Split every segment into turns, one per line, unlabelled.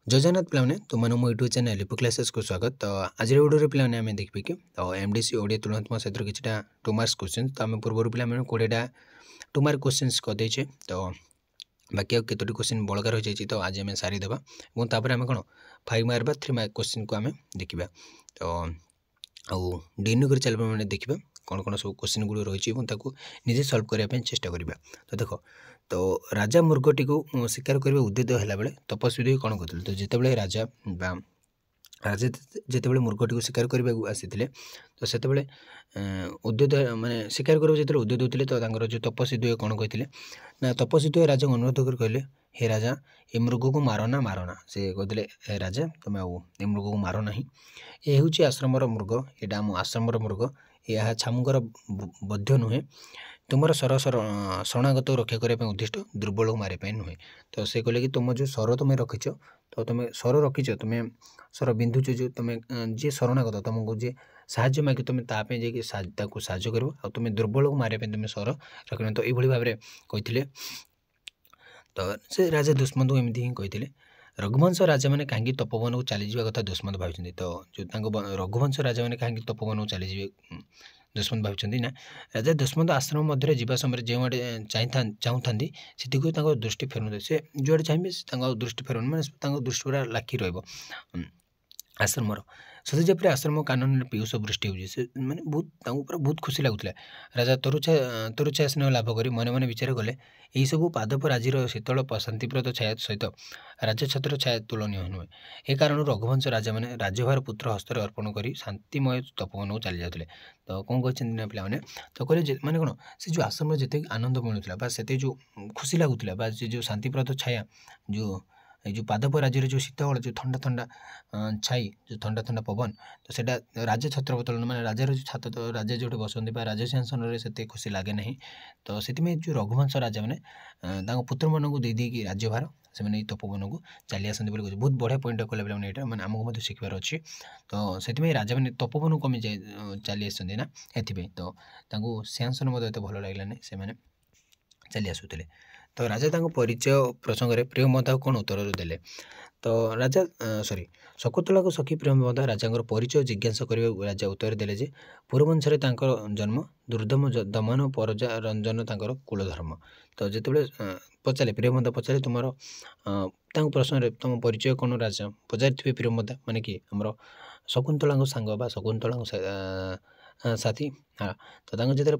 जय जगन्नाथ पिलाने तुमने मो यूट्यूब चैनल लिपु क्लासेस को स्वागत। तो आज वीडियो पिलाने आम देखिए कि तो एमडीसी ओडिया तुलनात्मक क्षेत्र किछटा 2 मार्क्स क्वेश्चन तो आम पूर्व पिला 20टा 2 मार्क क्वेश्चंस कर देछे। तो बाकी आ केतोटी क्वेश्चन बळका रहि जायछि तो आज आम सारी देबा और तापर आम कोन 5 मार्क बा 3 मार्क क्वेश्चन को आम देखिबा। तो आउ डिनो कर चलबा माने देखिबा कौन कौन सब क्वेश्चन गुड़ रही निजे सल्व करने चेष्टा करवा। तो देख तो राजा मृगटी को शिकार करने उद्यत है बेले तपस्वी कौन करते तो जिते राजा राजा जिते मृगटी को शिकार करने आसी तो से उद्यत माने शिकार करने जो उद्यत होते तो जो तपस्वी दुए कौन कहते ना तपस्वी दुए राजा अनुरोध कर कहले हे राजा ए मृग को मारना मारना से कहते राजा तुम्हें ए मृग को मार ना ये हूँ आश्रमर मृग यहाँ आम आश्रमर मृग यह छामुर बध्य नुहे तुम सर शरणागत रक्षा करने उद्दिष्ट दुर्बल मारे नुहे। तो से कहले कि तुम जो सर तुम रखीच तो तुम सर रखीच तुम्हें सर बिंधुच जो तुम जी शरणागत तुमको जी साहाଯ୍य मागे तुम ताप साहाଯ୍य कर तुम्हें दुर्बल को मारे तुम सर रख तो ये भाव में कही। तो से राजा दुष्मंत एमती ही कही रघुवंश राजा मैंने कहीं तपोवन को चली जावा कथा दुष्मंत भाई। तो जो रघुवंश राजा मैंने कहीं तपोवन को चली जाए दुष्मंत भाई ना राजा दुष्मंत आश्रम मध्य जावा समय जो आड़े चाहूँ से दृष्टि फेरुन से जुआड़े चाहिए दृष्टि फेरुन मैंने दृष्टि पूरा लाखी आश्रमर सत जब आश्रम कानन पीयूष वृष्टि हो मैंने बहुत बहुत खुशी लगुला। राजा तरुच्छा स्नेह लाभ कर मन मन विचार कले यही सब पादप राजीर शीतल शांतिप्रद छाया सहित राजछत्र छाया तुलनीय नुहे। ए कारण रघुवंश राजा मैंने राजभार पुत्र हस्त अर्पण कर शांतिमय तपोवन को चली जाते। तो कौन कहते पे तो कहले माने कौन से जो आश्रम जिते आनंद मिलूला से जो खुशी लगुला जो शांतिप्रद छाया जो पादप राज्य जो शीतल जो ठंडा ठंडा छाई जो ठंडा ठंडा पवन तो सेटा राजा छत्र तुलन मैंने राजार जो छात तो राजा जो बसती राजसिंहासन से खुशी लगे ना। तो से जो रघुवंश राजा मैंने पुत्र मान को देदेकि राज्यभार से तपोवन को चली आसती बहुत बढ़िया पॉइंट कला पे मैंने मैंने आमको शिखबार अच्छी। तो से राजा मैंने तपोवन को कमी चली आसती ना ये तो सिंहासन एत भल लगे से चली आसुले। तो राजा परिचय प्रसंग में प्रियमदा कौन उत्तर देले तो राजा सॉरी शकुंतला को सखी प्रियमदा राजा परिचय जिज्ञासा करने राजा उत्तर देले जे पूर्ववंश जन्म दुर्दम दमन परजा रंजन कुलधर्म। तो जिते पचारे प्रियमदा पचारे तुम प्रश्न तुम परिचय कौन राजा पचारि प्रियमदा माने कि आमर शकुंतला सांग बा शकुंतला साथी हाँ। तो जो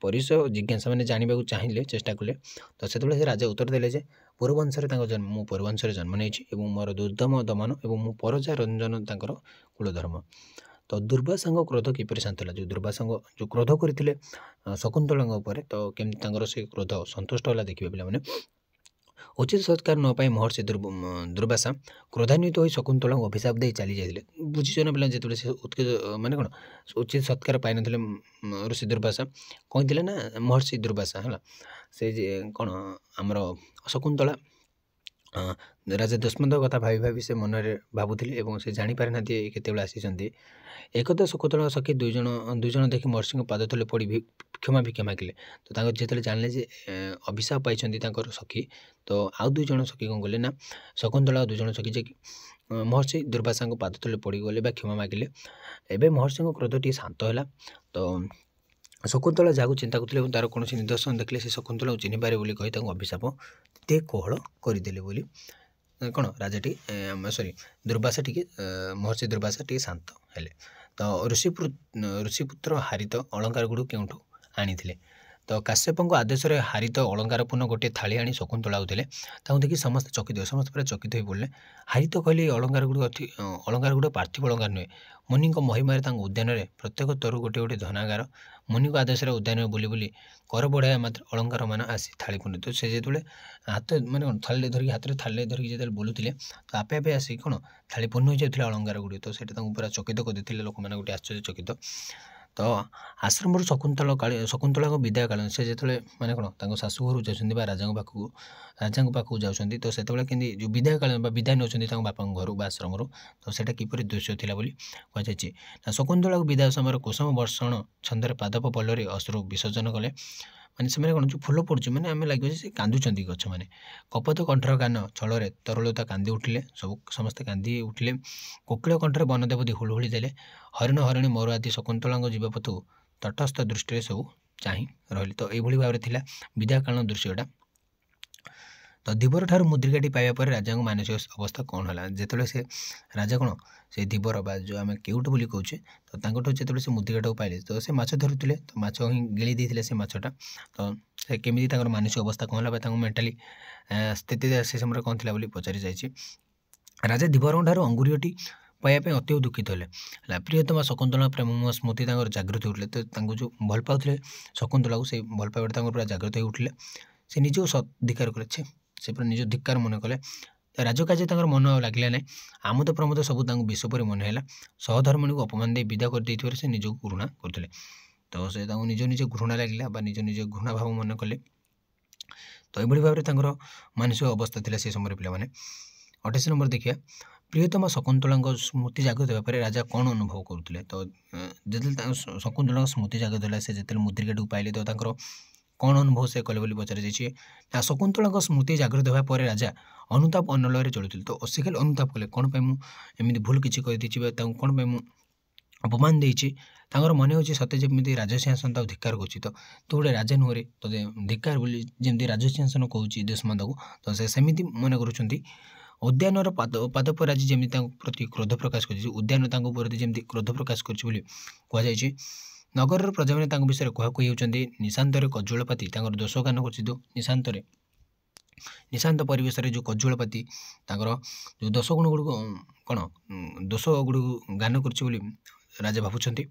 परिचय जिज्ञासा मैंने जानवा चाहिए चेष्टा कले तो से राजा उत्तर देले जे पूर्ववंश जन्म मु पूर्ववंश जन्म नहीं मोर दुर्दम दमन और मु परजा रंजन कुलधर्म। तो दुर्वासा क्रोध किपर शांत जो दुर्वासा जो क्रोध करते शकुंतला तो केमती से क्रोध संतुष्ट है देखिए पे उचित सत्कार न पाई महर्षि दुर्वासा क्रोधान्वित हो शकुंतला अभिशाप दे चली जाते बुझीच ना पे जो माने कौन उचित सत्कार पाई ना ऋषि दुर्वासा कहते ना महर्षि दुर्वासा है से कौन आमर शकुंतला राजा दुष्मंत कथा भावी भावी से मन में भावुले से जापारि ना केत आसी एकदा शकुंतला सखी दुईज देखी महर्षि पाद तले पड़ी क्षमा भिक्षा मागिले। तो जो जानले जे अभिशाप पाई सखी तो आउ दुईज सखी कौन कले ना शकुंतला दुईज सखी जे महर्षि दुर्वासा पाद तले पड़गले क्षमा मागिले। एवं महर्षि क्रोध टी शांत है। तो शकुंतला जहाँ चिंता करते तार कौन निदर्शन देखले से शकुंतला चिन्ह पारे बोली कही अभिशाप ते कोहल करदे बोली कौन राजा टी सॉरी दुर्वासा टी महर्षि दुर्वासा टी शांत हेले। तो ऋषिपुत्र हारित अलंकार गुड़ क्योंठू आनी तो काश्यप आदेश हारित अलंकारपूर्ण गोटे थाली आनी शकुंतला देले देखिए समस्त चकित समस्त पूरा चकित हो पड़े। हारित कहले अलंकार गुड़ पार्थिव अलंकार नुहे मुनि महिमार उद्यान में प्रत्येक तरु गोटे गोटे धनागार मुनि आदेश उद्यान में बुली बुली कर बढ़ाया मात्र अलंकार मान आसी थाली पूर्ण। तो से जो हाथ माने कौन थाली धरिकी हाथ में थाली धरिकी जो बुलूले तो आपे आपे आसी कौन थाली पूर्ण हो जाता अलंकार गुड़ी तो पूरा चकित करते लोक मैंने गोटे आश्चर्यचकित। तो आश्रम शकुंतला विदाय काल से जो मैंने कौन शाशु घर जाऊँगी राजा पाखक जाऊँगी तो से जो विदाय काल विदाय नौ बापा घर आश्रम तो सेटा किपर दृश्य था बोली कहुई। शकुंतला विदाय समय कुसुम वर्षण छंदर पादप पल्लरे अश्रु विसर्जन कले ମାନେ ସେମାନେ କ'ଣ ଯେଉଁ ଫୁଲ ପଡ଼ୁଛି ମାନେ ଆମେ ଲାଗିବ ଯେ ସେ କାନ୍ଦୁଛନ୍ତି ଗଛମାନେ। କପୋତ କଣ୍ଠର ଗାନ ଛଳରେ ତରୁଲତା କାନ୍ଦି ଉଠିଲେ, ସମସ୍ତେ କାନ୍ଦି ଉଠିଲେ। କୋକିଳ କଣ୍ଠରେ ବନଦେବତୀ ହୁଳୁହୁଳି ଦେଲେ। ହରିଣ ହରିଣୀ ମୋର ଆଦି ଶକୁନ୍ତଳାଙ୍କ ଜୀବପଥକୁ ତଟସ୍ଥ ଦୃଷ୍ଟିରେ ସବୁ ଚାହିଁ ରହିଲେ। ତ ଏଇଭଳି ଭାବରେ ଥିଲା ବିଦାୟ କାଳୀନ ଦୃଶ୍ୟଟା। ତ ଧୀବର ଠାରୁ ମୁଦ୍ରିକାଟି ପାଇବା ପରେ ରାଜାଙ୍କ ମାନସିକ ଅବସ୍ଥା କ'ଣ ହେଲା? ଯେତେବେଳେ ସେ ରାଜା କ'ଣ ସେ ଧୀବର ବା ଯେଉଁ ଆମେ କେଉଟ ବୋଲି କହୁଛେ, ତ ତାଙ୍କଠୁ ଯେତେବେଳେ ସେ ମୁଦ୍ରିକାଟାକୁ ପାଇଲେ, ତ ସେ ମାଛ ଧରୁଥିଲେ, ତ ମାଛ ହିଁ ଗିଳି ଦେଇଥିଲେ ସେ ମାଛଟା। ତ ସେ କେମିତି ତାଙ୍କର ମାନସିକ ଅବସ୍ଥା କ'ଣ ହେଲା ବା ତାଙ୍କ ମେଣ୍ଟାଲି ସ୍ଥିତି ସେ ସମୟରେ କ'ଣ ଥିଲା ବୋଲି ପଚାରି ଯାଇଛି। ରାଜା ଧୀବରଙ୍କ ଠାରୁ ଅଙ୍ଗୁରୀଟି ପାଇବା ପାଇଁ ଅତି ଦୁଃଖିତ ହେଲେ। ହେଲା ପ୍ରିୟତମା ଶକୁନ୍ତଳା ପ୍ରେମମୟ ସ୍ମୃତି ତାଙ୍କର ଜାଗୃତ ହେଉଥିଲେ। ତ ତାଙ୍କୁ ଯେଉଁ ଭଲ ପାଉଥିଲେ ଶକୁନ୍ତଳାକୁ, ସେଇ ଭଲ ପାଇବାଟା ତାଙ୍କର ପୁରା ଜାଗ୍ରତ ହୋଇ ଉଠିଲେ। ସେ ନିଜକୁ ଧିକ୍କାର କଲେ, ସେ ପୁରା ନିଜ ଧିକ୍କାର ମନେ କଲେ। ରାଜକାର୍ଯ୍ୟ ତାଙ୍କର ମନ ଆଉ ଲାଗିଲା ନାହିଁ। ଆମୋଦ ପ୍ରମୋଦ ସବୁ ତାଙ୍କୁ ବିଷ ପରି ମନେ ହେଲା। ସହଧର୍ମିଣୀକୁ ଅପମାନ ଦେଇ ବିଦା କରିଦେଇଥିବାରୁ ସେ ନିଜକୁ ଘୃଣା କରୁଥିଲେ। ତ ସେ ତାଙ୍କୁ ନିଜ ଘୃଣା ଲାଗିଲା ବା ନିଜ ଘୃଣା ଭାବ ମନେ କଲେ। ତ ଏଭଳି ଭାବରେ ତାଙ୍କର ମାନସିକ ଅବସ୍ଥା ଥିଲା ସେ ସମୟରେ ପିଲାମାନେ। 28 ନମ୍ବର ଦେଖିବା। ପ୍ରିୟତମା ଶକୁନ୍ତଳାଙ୍କ ସ୍ମୃତି ଜାଗ୍ରତ ହେବା ପରେ ରାଜା କ'ଣ ଅନୁଭବ କରୁଥିଲେ? ତ ଯେତେବେଳେ ତାଙ୍କ ଶକୁନ୍ତଳାଙ୍କ ସ୍ମୃତି ଜାଗ୍ରତ ହେଲା, ସେ ଯେତେବେଳେ ମୁଦ୍ରିକାଟିକୁ ପାଇଲେ, ତ ତାଙ୍କର କ'ଣ ଅନୁଭବ ସେ କଲେ ବୋଲି ପଚରାଯାଇଛି। ଶକୁନ୍ତଳାଙ୍କ ସ୍ମୃତି ଜାଗ୍ରତ ହେବା ପରେ ରାଜା ଅନୁତାପ ଅନଲୟରେ ଚଳୁଥିଲେ। ତ ସେ ଖାଲି ଅନୁତାପ କଲେ, କ'ଣ ପାଇଁ ମୁଁ ଏମିତି ଭୁଲ କିଛି କରିଦେଇଛି ବା ତାଙ୍କୁ କ'ଣ ପାଇଁ ମୁଁ ଅପମାନ ଦେଇଛି। ତାଙ୍କର ମନେ ହେଉଛି ସତେ ଯେମିତି ରାଜସିଂହାସନ ତାକୁ ଧିକ୍କାର କରୁଛି। ତ ତୁ ଗୋଟେ ରାଜା ନୁହଁରେ, ତୋତେ ଧିକ୍କାର ବୋଲି ଯେମିତି ରାଜସିଂହାସନ କହୁଛି ଦେଶମାତାକୁ, ତ ସେ ସେମିତି ମନେ କରୁଛନ୍ତି। ଉଦ୍ୟାନର ପାଦପରାଜି ଯେମିତି ତାଙ୍କ ପ୍ରତି କ୍ରୋଧ ପ୍ରକାଶ କରିଛି, ଉଦ୍ୟାନ ତାଙ୍କ ପ୍ରତି ଯେମିତି କ୍ରୋଧ ପ୍ରକାଶ କରିଛି ବୋଲି କୁହାଯାଇଛି। ନଗରର ପ୍ରଜାମାନେ ତାଙ୍କ ବିଷୟରେ କୁହାକୁହି ହେଉଛନ୍ତି। ନିଶାନ୍ତରେ କଜଳପାତି ତାଙ୍କର ଦୋଷ ଗାନ କରୁଛି। ନିଶାନ୍ତ ପରିବେଶରେ ଯେଉଁ କଜଳପାତି ତାଙ୍କର ଯେଉଁ ଦୋଷ ଗୁଣ ଗୁଡ଼ିକୁ କ'ଣ ଦୋଷ ଗୁଡ଼ିକୁ ଗାନ କରୁଛି ବୋଲି ରାଜା ଭାବୁଛନ୍ତି।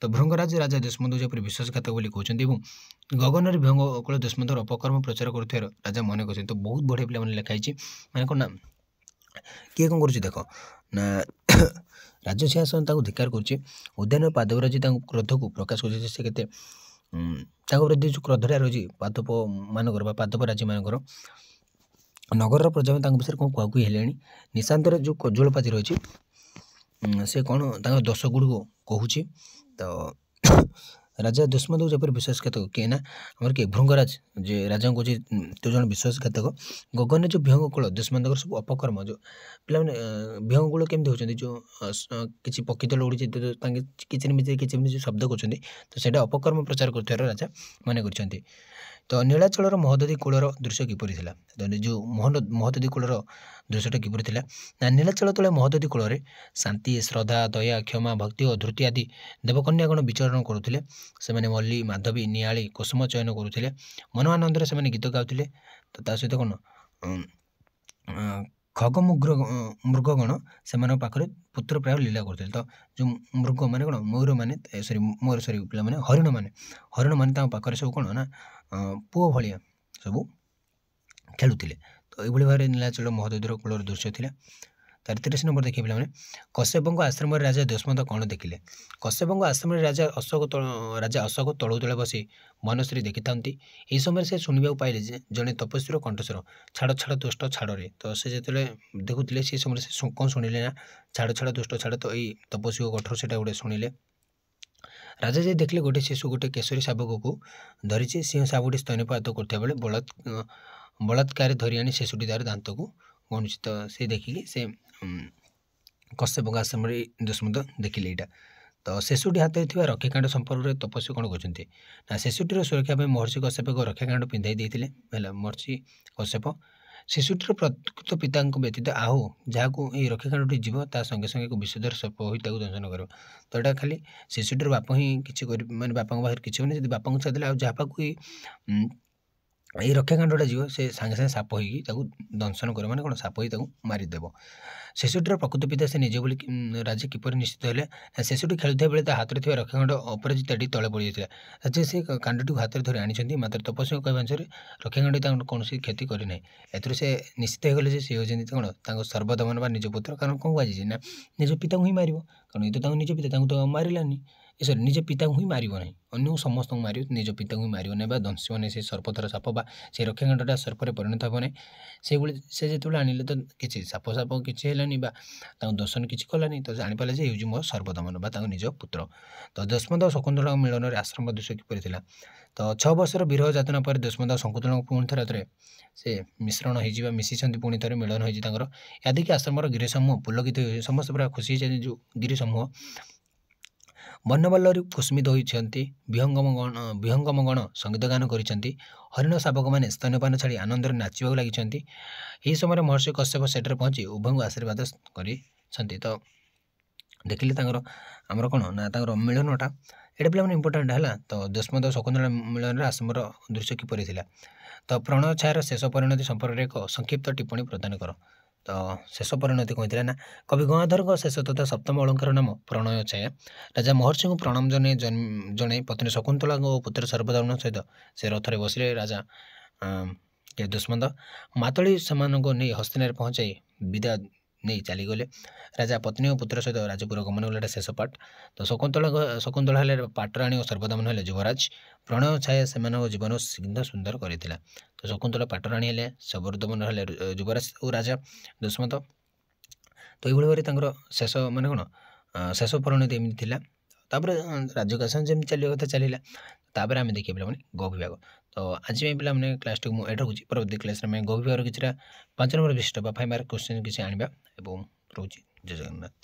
ତ ଭୃଙ୍ଗରାଜ ରାଜା ଦେଶମନ୍ତ ଯେପରି ବିଶ୍ୱାସଘାତକ ବୋଲି କହୁଛନ୍ତି ଏବଂ ଗଗନରେ ବିହଙ୍ଗ କୂଳ ଦେଶମନ୍ତର ଅପକର୍ମ ପ୍ରଚାର କରୁଥିବାର ରାଜା ମନେ କରୁଛନ୍ତି। ତ ବହୁତ ବଢ଼ିଆ ପିଲାମାନେ ଲେଖା ହେଇଛି। ମାନେ କ'ଣ ନା କିଏ କ'ଣ କରୁଛି ଦେଖ ନା ରାଜସିଂହାସନ ତାଙ୍କୁ ଧିକ୍କାର କରୁଛି। ଉଦ୍ୟାନର ପାଦପରାଜି ତାଙ୍କୁ କ୍ରୋଧକୁ ପ୍ରକାଶ କରୁଛି। ସେ କେତେ ତାଙ୍କ ପ୍ରତି ଯେଉଁ କ୍ରୋଧଟା ରହିଛି ପାଦପମାନଙ୍କର ବା ପାଦପରାଜିମାନଙ୍କର। ନଗରର ପ୍ରଜାମାନେ ତାଙ୍କ ବିଷୟରେ କ'ଣ କୁହାକୁହି ହେଲେଣି। ନିଶାନ୍ତରେ ଯେଉଁ କଜଳପାତି ରହିଛି ସେ କ'ଣ ତାଙ୍କ ଦୋଷ ଗୁଡ଼ିକୁ କହୁଛି। ତ ରାଜା ଦେଶମନ୍ତକୁ ଯେପରି ବିଶ୍ୱାସଘାତକ କିଏ ନା ଆମର କିଏ ଭୃଙ୍ଗରାଜ, ଯେ ରାଜାଙ୍କୁ କହୁଛି ତୁ ଜଣେ ବିଶ୍ୱାସଘାତକ। ଗଗନରେ ଯେଉଁ ବିହଙ୍ଗ କୂଳ ଦେଶମନ୍ତଙ୍କର ସବୁ ଅପକର୍ମ, ଯେଉଁ ପିଲାମାନେ ବିହଙ୍ଗ କୂଳ କେମିତି ହେଉଛନ୍ତି, ଯେଉଁ କିଛି ପକ୍ଷୀ ତଳ ଉଡ଼ିଛି ତାଙ୍କେ କିଚିମିଚିରି ଯେଉଁ ଶବ୍ଦ କରୁଛନ୍ତି, ତ ସେଇଟା ଅପକର୍ମ ପ୍ରଚାର କରୁଥିବାର ରାଜା ମନେ କରିଛନ୍ତି। ତ ନୀଳାଚଳର ମହୋଦଧି କୂଳର ଦୃଶ୍ୟ କିପରି ଥିଲା? ତ ଯେଉଁ ମହୋଦଧି କୂଳର ଦୃଶ୍ୟଟା କିପରି ଥିଲା ନା ନୀଳାଚଳ ତଳେ ମହୋଦଧି କୂଳରେ ଶାନ୍ତି, ଶ୍ରଦ୍ଧା, ଦୟା, କ୍ଷମା, ଭକ୍ତି ଓ ଧୃତି ଆଦି ଦେବକନ୍ୟାଗଣ ବିଚରଣ କରୁଥିଲେ। ସେମାନେ ମଲ୍ଲୀ, ମାଧବୀ, ନିଆଳି, କୁସୁମ ଚୟନ କରୁଥିଲେ। ମନୋଆନନ୍ଦରେ ସେମାନେ ଗୀତ ଗାଉଥିଲେ। ତ ତା ସହିତ କ'ଣ ମୃଗଗଣ ସେମାନଙ୍କ ପାଖରେ ପୁତ୍ର ପ୍ରାୟ ଲୀଳା କରୁଥିଲେ। ତ ଯେଉଁ ମୃଗମାନେ କ'ଣ ପିଲାମାନେ ହରିଣମାନେ ତାଙ୍କ ପାଖରେ ସବୁ କ'ଣ ନା ପୁଅ ଭଳିଆ ସବୁ ଖେଳୁଥିଲେ। ତ ଏଇଭଳି ଭାବରେ ନୀଳାଚଳ ମହୋଦଧିର କୂଳର ଦୃଶ୍ୟ ଥିଲା। 33 ନମ୍ବର ଦେଖିବେ ପିଲାମାନେ। କଶ୍ୟପଙ୍କ ଆଶ୍ରମରେ ରାଜା ଦେଶମନ୍ତ କ'ଣ ଦେଖିଲେ? କଶ୍ୟପଙ୍କ ଆଶ୍ରମରେ ରାଜା ଅଶୋକ ତଳୁ ତଳେ ବସି ବନଶ୍ରୀ ଦେଖିଥାନ୍ତି। ଏହି ସମୟରେ ସେ ଶୁଣିବାକୁ ପାଇଲେ ଯେ ଜଣେ ତପସ୍ୱୀର କଣ୍ଠସ୍ୱର, ଛାଡ଼ ଦୁଷ୍ଟ ଛାଡ଼ରେ। ତ ସେ ଯେତେବେଳେ ଦେଖୁଥିଲେ ସେ ସମୟରେ ସେ କ'ଣ ଶୁଣିଲେ ନା ଛାଡ଼ ଦୁଷ୍ଟ ଛାଡ଼। ତ ଏଇ ତପସ୍ୱୀଙ୍କ କଣ୍ଠରୁ ସେଇଟା ଗୋଟେ ଶୁଣିଲେ। ରାଜା ଯେ ଦେଖିଲେ ଗୋଟେ ଶିଶୁ ଗୋଟେ କେଶରୀ ଶାବକକୁ ଧରିଛି। ସିଂହ ଶାବକଟି ସ୍ତନ୍ୟପାତ କରୁଥିବା ବେଳେ ବଳାତ୍କାରରେ ଧରି ଆଣି ଶିଶୁଟି ତାର ଦାନ୍ତକୁ ଗଣୁଛି। ତ ସେ ଦେଖିକି ସେ କଶ୍ୟପଙ୍କ ଆଶ୍ରମରେ ଦେଶମନ୍ତ ଦେଖିଲେ ଏଇଟା। ତ ଶିଶୁଟି ହାତରେ ଥିବା ରକ୍ଷାକାଣ୍ଡ ସମ୍ପର୍କରେ ତପସ୍ୱୀ କ'ଣ କରୁଛନ୍ତି ନା ଶିଶୁଟିର ସୁରକ୍ଷା ପାଇଁ ମହର୍ଷି କଶ୍ୟପ ଏକ ରକ୍ଷାକାଣ୍ଡ ପିନ୍ଧାଇ ଦେଇଥିଲେ। ହେଲା ମହର୍ଷି କଶ୍ୟପ ଶିଶୁଟିର ପ୍ରକୃତ ପିତାଙ୍କ ବ୍ୟତୀତ ଆଉ ଯାହାକୁ ଏହି ରକ୍ଷାକାଣ୍ଡଟି ଯିବ ତା ସଙ୍ଗେ ସଙ୍ଗେ ଏକ ବିଷଧର ସର୍ପ ହୋଇ ତାକୁ ଦଂଶନ କରିବ। ତ ଏଇଟା ଖାଲି ଶିଶୁଟିର ବାପ ହିଁ କିଛି କରିବ, ମାନେ ବାପାଙ୍କ ପାଖରେ କିଛି ହେବନି। ଯଦି ବାପାଙ୍କୁ ଛାଡ଼ିଦେଲେ ଆଉ ଯାହା ପାଖକୁ ଏଇ ରକ୍ଷାକାଣ୍ଡଟା ଯିବ ସେ ସାଙ୍ଗେ ସାଙ୍ଗେ ସାପ ହୋଇକି ତାକୁ ଦଂଶନ କରିବ, ମାନେ କ'ଣ ସାପ ହୋଇ ତାକୁ ମାରିଦେବ। ଶିଶୁଟିର ପ୍ରକୃତ ପିତା ସେ ନିଜେ ବୋଲି ରାଜା କିପରି ନିଶ୍ଚିତ ହେଲେ? ଶିଶୁଟି ଖେଳୁଥିବା ବେଳେ ତା ହାତରେ ଥିବା ରକ୍ଷାକାଣ୍ଡ ଅପରାଜିତାଟି ତଳେ ପଡ଼ିଯାଇଥିଲା। ରାଜା ସେ କାଣ୍ଡଟିକୁ ହାତରେ ଧରି ଆଣିଛନ୍ତି। ମାତ୍ର ତପସ୍ୱୀଙ୍କ କହିବା ଅନୁସାରେ ରକ୍ଷାକାଣ୍ଡଟି ତାଙ୍କର କୌଣସି କ୍ଷତି କରିନାହିଁ। ଏଥିରୁ ସେ ନିଶ୍ଚିତ ହୋଇଗଲେ ଯେ ସେ ହେଉଛନ୍ତି କ'ଣ ତାଙ୍କ ସର୍ବଦମନ ବା ନିଜ ପୁତ୍ର। କାରଣ କ'ଣ କୁହାଯାଇଛି ନା ନିଜ ପିତାଙ୍କୁ ହିଁ ମାରିବ, କାରଣ ଏ ତ ତାଙ୍କ ନିଜ ପିତା, ତାଙ୍କୁ ତ ମାରିଲାନି। ସରି ନିଜ ପିତାଙ୍କୁ ହିଁ ମାରିବ ନାହିଁ, ଅନ୍ୟକୁ ସମସ୍ତଙ୍କୁ ମାରିବ, ନିଜ ପିତାଙ୍କୁ ହିଁ ମାରିବ ନାହିଁ ବା ଦଂଶିବ ନାହିଁ ସେ ସର୍ପଥର ସାପ ବା ସେ ରକ୍ଷାଖଣ୍ଡଟା ସର୍ପରେ ପରିଣତ ହେବ ନାହିଁ। ସେଇଭଳି ସେ ଯେତେବେଳେ ଆଣିଲେ ତ କିଛି ସାପ କିଛି ହେଲାନି ବା ତାଙ୍କୁ ଦର୍ଶନ କିଛି କଲାନି, ତ ଜାଣିପାରିଲେ ଯେ ହେଉଛି ମୋ ସର୍ବଦମନ ବା ତାଙ୍କ ନିଜ ପୁତ୍ର। ତ ଦେଶମନ୍ତ ଓ ଶକୁନ୍ତଳାଙ୍କ ମିଳନରେ ଆଶ୍ରମ ଦୃଶ୍ୟ କିପରି ଥିଲା? ତ 6 ବର୍ଷର ବିରହ ଯାତନା ପରେ ଦେଶମନ୍ତ ଆଉ ଶକୁନ୍ତଳାଙ୍କୁ ପୁଣି ଥରେ ସେ ମିଶ୍ରଣ ହେଇଯିବା ମିଶିଛନ୍ତି, ପୁଣି ଥରେ ମିଳନ ହେଇଛି ତାଙ୍କର। ଏହା ଦେଖି ଆଶ୍ରମର ଗିରି ସମୂହ ପୁଲକିତ ହୋଇ ସମସ୍ତେ ପୁରା ଖୁସି ହେଇଛନ୍ତି। ଯେଉଁ ଗିରି ସମୂହ ବର୍ଣ୍ଣବଲ୍ଲରୀ କୁସ୍ମିତ ହୋଇଛନ୍ତି, ବିହଙ୍ଗମଗଣ ସଙ୍ଗୀତ ଗାନ କରିଛନ୍ତି, ହରିଣ ଶାବକମାନେ ସ୍ତନ୍ୟପାନ ଛାଡ଼ି ଆନନ୍ଦରେ ନାଚିବାକୁ ଲାଗିଛନ୍ତି। ଏହି ସମୟରେ ମହର୍ଷି କଶ୍ୟପ ସେଠାରେ ପହଞ୍ଚି ଉଭୟଙ୍କୁ ଆଶୀର୍ବାଦ କରିଛନ୍ତି। ତ ଦେଖିଲେ ତାଙ୍କର ଆମର କ'ଣ ନା ତାଙ୍କର ମିଳନଟା ଏଇଟା ପିଲାମାନେ ଇମ୍ପୋର୍ଟାଣ୍ଟ ହେଲା। ତ ଦେଶମନ୍ତ ଶକୁନ୍ତଳା ମିଳନରେ ଆଶ୍ରମର ଦୃଶ୍ୟ କିପରି ଥିଲା? ତ ପ୍ରଣୟ ଛାୟାର ଶେଷ ପରିଣତି ସମ୍ପର୍କରେ ଏକ ସଂକ୍ଷିପ୍ତ ଟିପ୍ପଣୀ ପ୍ରଦାନ କର। ତ ଶେଷ ପରିଣତି କହିଥିଲା ନା କବି ଗଙ୍ଗାଧରଙ୍କ ଶେଷ ତଥା ସପ୍ତମ ଅଳଙ୍କାର ନାମ ପ୍ରଣୟ ଛାୟା। ରାଜା ମହର୍ଷିଙ୍କୁ ପ୍ରଣାମ ଜଣାଇ ପତ୍ନୀ ଶକୁନ୍ତଳାଙ୍କ ଓ ପୁତ୍ର ସର୍ବଦମନ ସହିତ ସେ ରଥରେ ବସିଲେ। ରାଜା ଦେଶମନ୍ତ ମାତଳି ସେମାନଙ୍କୁ ନେଇ ହସ୍ତିନାରେ ପହଞ୍ଚାଇ ବିଦାୟ ନେଇ ଚାଲିଗଲେ। ରାଜା ପତ୍ନୀ ଓ ପୁତ୍ର ସହିତ ରାଜପୁର ଗମନ କଲେ। ଏଟା ଶେଷ ପାଠ। ତ ଶକୁନ୍ତଳା ହେଲେ ପାଟରାଣୀ ଓ ସର୍ବଦମନ ହେଲେ ଯୁବରାଜ। ପ୍ରଣୟ ଛାୟା ସେମାନଙ୍କ ଜୀବନ ସିଂହ ସୁନ୍ଦର କରିଥିଲା। ତ ଶକୁନ୍ତଳା ପାଟରାଣୀ ହେଲେ, ସର୍ବଦମନ ହେଲେ ଯୁବରାଜ ଓ ରାଜା ଦେଶମନ୍ତ। ତ ଏଇଭଳି ଭାବରେ ତାଙ୍କର ଶେଷ ମାନେ କ'ଣ ଶେଷ ପରିଣତି ଏମିତି ଥିଲା। ତାପରେ ରାଜ୍ୟକାଶାନ ଯେମିତି ଚାଲିବା କଥା ଚାଲିଲା। ତାପରେ ଆମେ ଦେଖିବା ପିଲାମାନେ ଗ ବିଭାଗ। ତ ଆଜି ପାଇଁ ପିଲାମାନେ କ୍ଲାସ୍ଟିକୁ ମୁଁ ଏଇଟା ରହୁଛି। ପରବର୍ତ୍ତୀ କ୍ଲାସ୍ରେ ଆମେ ଗ ବିଭାଗର କିଛିଟା 5 ନମ୍ବର ବିଶିଷ୍ଟ ବା 5 ମାର୍କ କ୍ୱେଶ୍ଚିନ୍ କିଛି ଆଣିବା ଏବଂ ରହୁଛି। ଜୟ ଜଗନ୍ନାଥ।